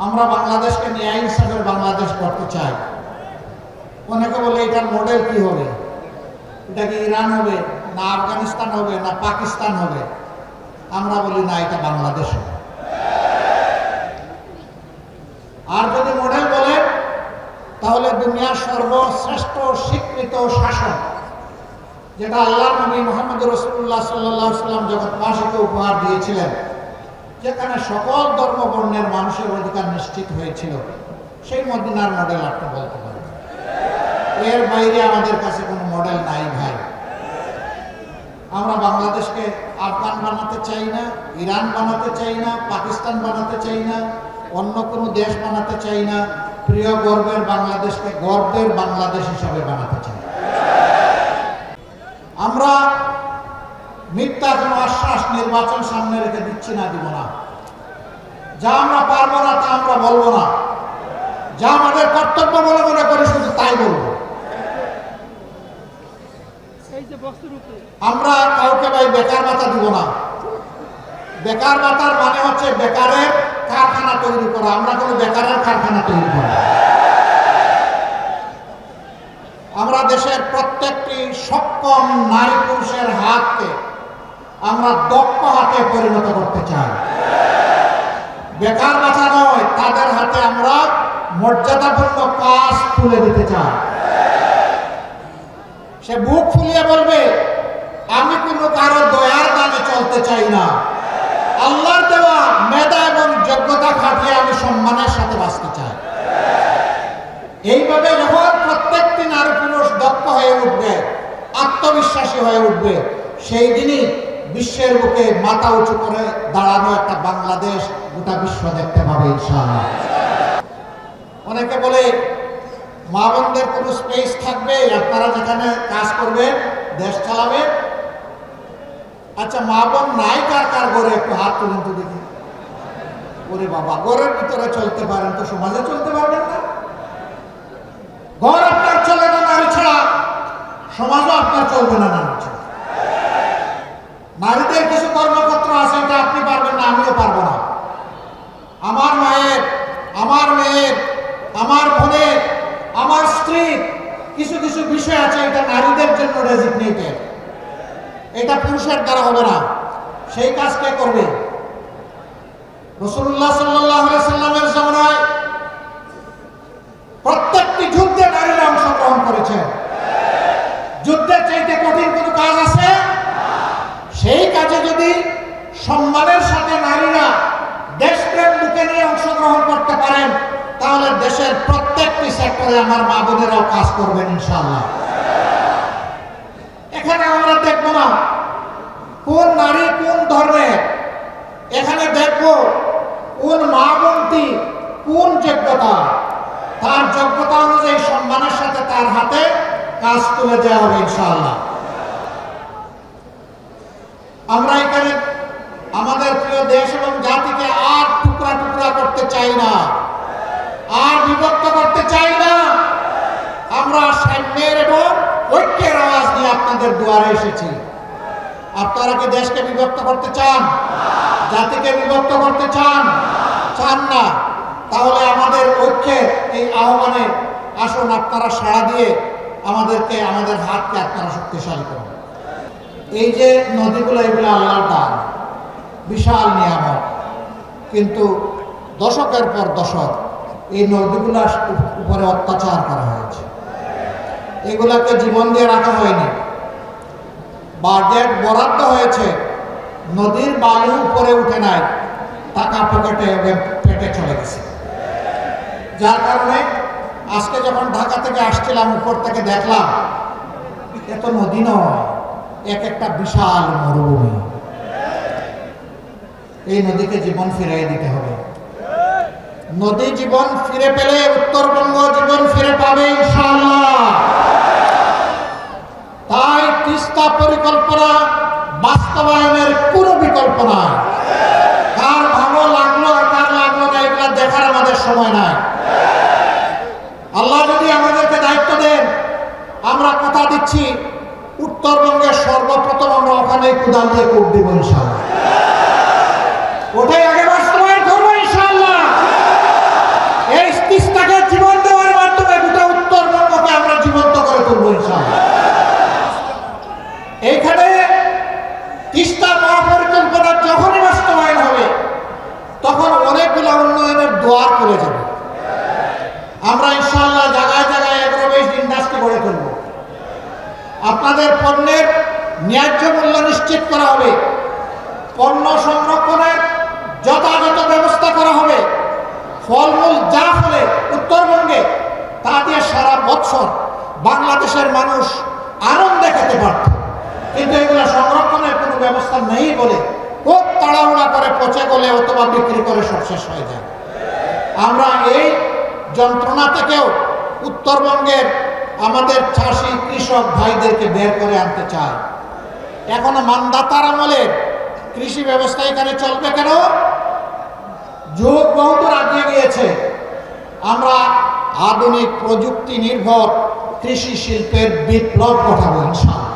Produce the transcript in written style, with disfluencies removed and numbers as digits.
আমরা বাংলাদেশকে ন্যায় ইনসাফের বাংলাদেশ করতে চাই। অনেকে বলে এটার মডেল কি হবে, এটা কি ইরান হবে না আফগানিস্তান হবে না পাকিস্তান হবে? আমরা বলি না, এটা বাংলাদেশ হবে। আর যদি মডেল বলে তাহলে দুনিয়ার সর্বশ্রেষ্ঠ স্বীকৃত শাসন, যেটা আল্লাহর নবী মুহাম্মদ রাসূলুল্লাহ সাল্লাল্লাহু আলাইহি ওয়াসাল্লাম জগৎবাসীকে উপহার দিয়েছিলেন, যেখানে সকল ধর্ম বর্ণের মানুষের অধিকার নিশ্চিত হয়েছিল, সেই মদিনার মডেল আপনি বলতে পারেন। এর বাইরে আমাদের কাছে কোনো মডেল নাই ভাই। আমরা বাংলাদেশকে আফগান বানাতে চাই না, ইরান বানাতে চাই না, পাকিস্তান বানাতে চাই না, অন্য কোনো দেশ বানাতে চাই না। প্রিয় গর্বের বাংলাদেশকে গর্বের বাংলাদেশ হিসাবে বানাতে চাই। আমরা মিথ্যা কোনো আশ্বাস নির্বাচন সামনে রেখে দিচ্ছি না, দিব না। যা আমরা পারবো না তা আমরা বলবো না, যা আমাদের কর্তব্য বলে মনে করি শুধু তাই বলবো। আমরা কাউকে ভাই বেকার ভাতা দিব না। বেকার ভাতার মানে হচ্ছে বেকারের কারখানা তৈরি করা। আমরা কোনো বেকারের কারখানা তৈরি করি। আমরা দেশের প্রত্যেকটি সক্ষম নারী পুরুষের হাতকে আমরা দক্ষ হাতে পরিণত করতে চাই। বেকার ভাতা নয়, তাদের হাতে আমরা মর্যাদাপূর্ণ কাজ তুলে দিতে চাই। সে বুক ফুলিয়ে বলবে, আমি কোনো কারো দয়ার দানে চলতে চাই না, আল্লাহর দেওয়া মেধা এবং যোগ্যতা খাটিয়ে আমি সম্মানের সাথে বাঁচতে চাই। এইভাবে যখন প্রত্যেকটি নারী পুরুষ দক্ষ হয়ে উঠবে, আত্মবিশ্বাসী হয়ে উঠবে, সেই দিনই বিশ্বের বুকে মাথা উঁচু করে দাঁড়ানো একটা বাংলাদেশ গোটা বিশ্ব দেখতে পাবে ইনশাআল্লাহ। অনেকে বলে মা বোনদের কোনো স্পেস থাকবে, আপনারা যেখানে কাজ করবেন, দেশ চালাবেন। আচ্ছা, মা বোন নাই কার কার ঘরে একটু হাত তুলেন তো দেখি। ওরে বাবা, ঘরের ভিতরে চলতে পারেন তো সমাজে চলতে পারবেন না। ঘর আপনার চলে না নারী ছাড়া, সমাজও আপনার চলবে না নারী ছাড়া। নারীদের কিছু কর্মক্ষেত্র আছে, এটা আপনি পারবেন না, আমিও পারবো না। আমার মায়ের, আমার মেয়ের, আমার বোনের, আমার স্ত্রীর কিছু কিছু বিষয় আছে, এটা নারীদের জন্য ডেজিগনেটেড, এটা পুরুষের দ্বারা হবে না। সেই কাজ কে করবে? রাসূলুল্লাহ সাল্লাল্লাহু আলাইহি সাল্লামের জামানায় প্রত্যেকটি যুদ্ধে নারীরা অংশগ্রহণ করেছে। যুদ্ধের চাইতে কঠিন কোনো কাজ আছে? সেই কাজে যদি সম্মানের সাথে নারীরা দেশপ্রেম বুকে নিয়ে অংশগ্রহণ করতে পারেন, তাহলে দেশের প্রত্যেকটি সেক্টরে আমার মা বোনেরাও কাজ করবেন ইনশাআল্লাহ। এখানে আমরা দেখবো না কোন নারী কোন ধর্মের, এখানে দেখবো কোন মা বোনটি কোন যোগ্যতা, তার যোগ্যতা অনুযায়ী সম্মানের সাথে তার হাতে কাজ তুলে দেওয়া হবে ইনশাআল্লাহ। আমরা এখানে আমাদের প্রিয় দেশ এবং জাতিকে আর টুকরা টুকরা করতে চাই না, আর বিভক্ত করতে চাই না। আমরা সাম্যের এবং ঐক্যের আওয়াজ নিয়ে আপনাদের দুয়ারে এসেছি। আপনারা কি দেশকে বিভক্ত করতে চান? জাতিকে বিভক্ত করতে চান? চান না? তাহলে আমাদের ঐক্যের এই আহ্বানে আসুন, আপনারা সাড়া দিয়ে আমাদেরকে, আমাদের হাতকে আপনারা শক্তিশালী করুন। এই যে নদীগুলো, এগুলো আল্লাহর দান, বিশাল নিয়ামত, কিন্তু দশকের পর দশক এই নদীগুলোর উপরে অত্যাচার করা হয়েছে। এগুলাকে জীবন দিয়ে রাখা হয়নি, বাজেট বরাদ্দ হয়েছে, নদীর বালু উপরে উঠে নাই, টাকা পকেটে পেটে চলে গেছে। যার কারণে আজকে যখন ঢাকা থেকে আসছিলাম, উপর থেকে দেখলাম এত নদী নয়, এক একটা বিশাল মরুভূমি। এই নদীকে জীবন ফিরিয়ে দিতে হবে। নদী জীবন ফিরে পেলে উত্তরবঙ্গ জীবন ফিরে পাবে ইনশাআল্লাহ। তাই তিস্তা পরিকল্পনা বাস্তবায়নের কোনো বিকল্প নাই। কার ভালো লাগলো আর কার লাগলো না, এটা দেখার আমাদের সময় নাই। আল্লাহ যদি আমাদেরকে দায়িত্ব দেন, আমরা কথা দিচ্ছি উত্তরবঙ্গের সর্বপ্রথম আমরা ওখানে কোদাল দিয়ে কূপ দিব ইনশাআল্লাহ। ওটাই আগে বাস্তবায়ন করবো ইনশাআল্লাহ। পণ্যের ন্যায্য মূল্য নিশ্চিত করা হবে, পণ্য সংরক্ষণের যথাযথ ব্যবস্থা করা হবে। ফলমূল যা ফলে উত্তরবঙ্গে তা দিয়ে সারা বছর বাংলাদেশের মানুষ আনন্দে খেতে পারত, কিন্তু এগুলো সংরক্ষণের কোনো ব্যবস্থা নেই বলে খুব তাড়াহুড়া করে পচে গলে অথবা বিক্রি করে সব শেষ হয়ে যায়। আমরা এই যন্ত্রণা থেকেও উত্তরবঙ্গের আমাদের চাষি কৃষক ভাইদেরকে বের করে আনতে চাই। এখনো মান্দাতার আমলের কৃষি ব্যবস্থা এখানে চলবে কেন? যুগ বহুদূর এগিয়ে গিয়েছে। আমরা আধুনিক প্রযুক্তি নির্ভর কৃষি শিল্পের বিপ্লব ঘটাবো ইনশাআল্লাহ।